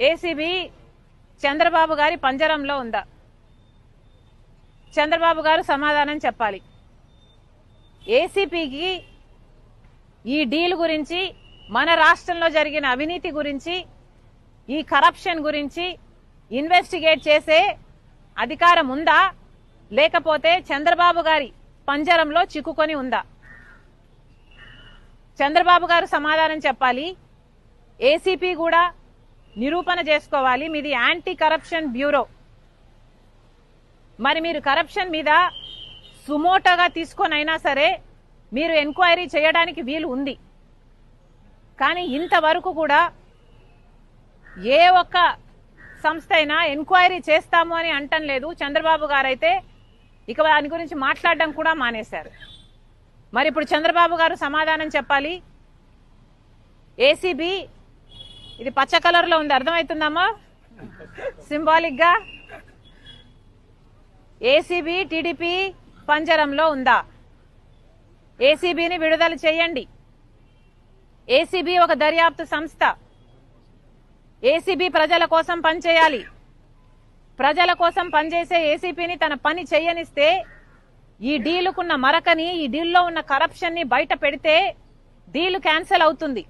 ACB Chandrababu గారి పంజరంలో ఉందా? చంద్రబాబు గారు సమాధానం చెప్పాలి. ఏసీపీకి ఈ డీల్ గురించి, మన రాష్ట్రంలో జరిగిన అవినీతి గురించి, ఈ కరప్షన్ గురించి ఇన్వెస్టిగేట్ చేసే అధికారం ఉందా, లేకపోతే చంద్రబాబు గారి పంజరంలో చిక్కుకొని ఉందా? చంద్రబాబు గారు సమాధానం చెప్పాలి. ఏసీపీ కూడా నిరూపణ చేసుకోవాలి. మీది యాంటీ కరప్షన్ బ్యూరో. మరి మీరు కరప్షన్ మీద సుమోటోగా తీసుకొనైనా సరే మీరు ఎంక్వైరీ చేయడానికి వీలు ఉంది. కానీ ఇంతవరకు కూడా ఏ ఒక్క సంస్థ అయినా ఎంక్వైరీ చేస్తాము అని అంటం లేదు. చంద్రబాబు గారైతే ఇక దాని గురించి మాట్లాడడం కూడా మానేశారు. మరి ఇప్పుడు చంద్రబాబు గారు సమాధానం చెప్పాలి. ఏసీబీ ఇది పచ్చ కలర్ లో ఉంది, అర్థమవుతుందమ్మా? సింబాలిక్ గా ఏసీబీ టీడీపీ పంజరంలో ఉందా? ఏసీబీని విడుదల చేయండి. ఏసీబీ ఒక దర్యాప్తు సంస్థ. ఏసీబీ ప్రజల కోసం పనిచేయాలి. ప్రజల కోసం పనిచేసే ఏసీపీని తన పని చేయనిస్తే, ఈ డీలుకున్న మరకని, ఈ డీల్లో ఉన్న కరప్షన్ ని బయట పెడితే డీల్ క్యాన్సిల్ అవుతుంది.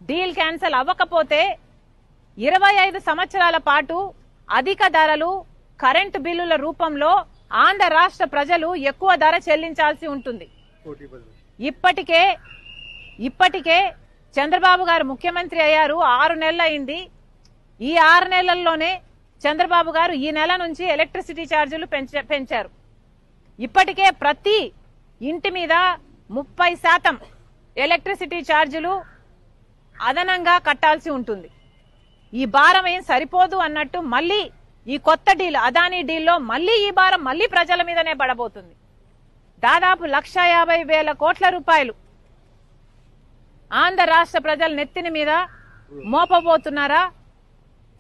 డీల్ క్యాన్సిల్ అవ్వకపోతే 25 సంవత్సరాల పాటు అధిక ధరలు, కరెంటు బిల్లుల రూపంలో ఆంధ్ర రాష్ట్ర ప్రజలు ఎక్కువ ధర చెల్లించాల్సి ఉంటుంది. ఇప్పటికే చంద్రబాబు గారు ముఖ్యమంత్రి అయ్యారు, 6 నెలలు అయింది. ఈ 6 నెలల్లోనే చంద్రబాబు గారు ఈ నెల నుంచి ఎలక్ట్రిసిటీ ఛార్జీలు పెంచారు. ఇప్పటికే ప్రతి ఇంటి మీద 30% ఎలక్ట్రిసిటీ ఛార్జీలు అదనంగా కట్టాల్సి ఉంటుంది. ఈ భారం ఏం సరిపోదు అన్నట్టు మళ్ళీ ఈ కొత్త డీల్, అదానీ డీల్లో మళ్ళీ ఈ భారం మళ్ళీ ప్రజల మీదనే పడబోతుంది. దాదాపు 1,50,000 కోట్ల రూపాయలు ఆంధ్ర రాష్ట్ర ప్రజల నెత్తిన మీద మోపబోతున్నారా?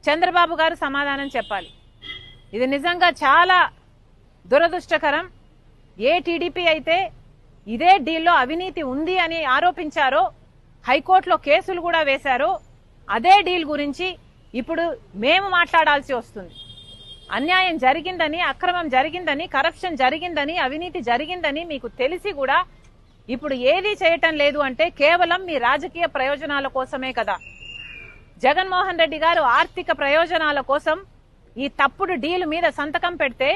చంద్రబాబు గారు సమాధానం చెప్పాలి. ఇది నిజంగా చాలా దురదృష్టకరం. ఏ టీడీపీ అయితే ఇదే డీల్లో అవినీతి ఉంది అని ఆరోపించారో, హైకోర్టులో కేసులు కూడా వేశారో, అదే డీల్ గురించి ఇప్పుడు మేము మాట్లాడాల్సి వస్తుంది. అన్యాయం జరిగిందని, అక్రమం జరిగిందని, కరప్షన్ జరిగిందని, అవినీతి జరిగిందని మీకు తెలిసి కూడా ఇప్పుడు ఏదీ చేయటం లేదు అంటే కేవలం మీ రాజకీయ ప్రయోజనాల కోసమే కదా. జగన్మోహన్ రెడ్డి గారు ఆర్థిక ప్రయోజనాల కోసం ఈ తప్పుడు డీల్ మీద సంతకం పెడితే,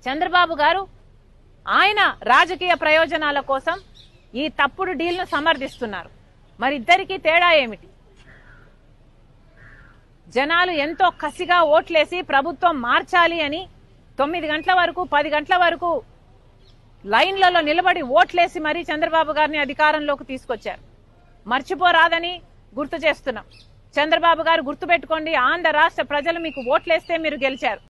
చంద్రబాబు గారు ఆయన రాజకీయ ప్రయోజనాల కోసం ఈ తప్పుడు డీల్ ను సమర్థిస్తున్నారు. మరి ఇద్దరికీ తేడా ఏమిటి? జనాలు ఎంతో కసిగా ఓట్లేసి ప్రభుత్వం మార్చాలి అని 9 గంటల వరకు, 10 గంటల వరకు లైన్లలో నిలబడి ఓట్లేసి మరీ చంద్రబాబు గారిని అధికారంలోకి తీసుకొచ్చారు. మర్చిపోరాదని గుర్తు చేస్తున్నాం. చంద్రబాబు గారు గుర్తుపెట్టుకోండి, ఆంధ్ర రాష్ట్ర ప్రజలు మీకు ఓట్లేస్తే మీరు గెలిచారు.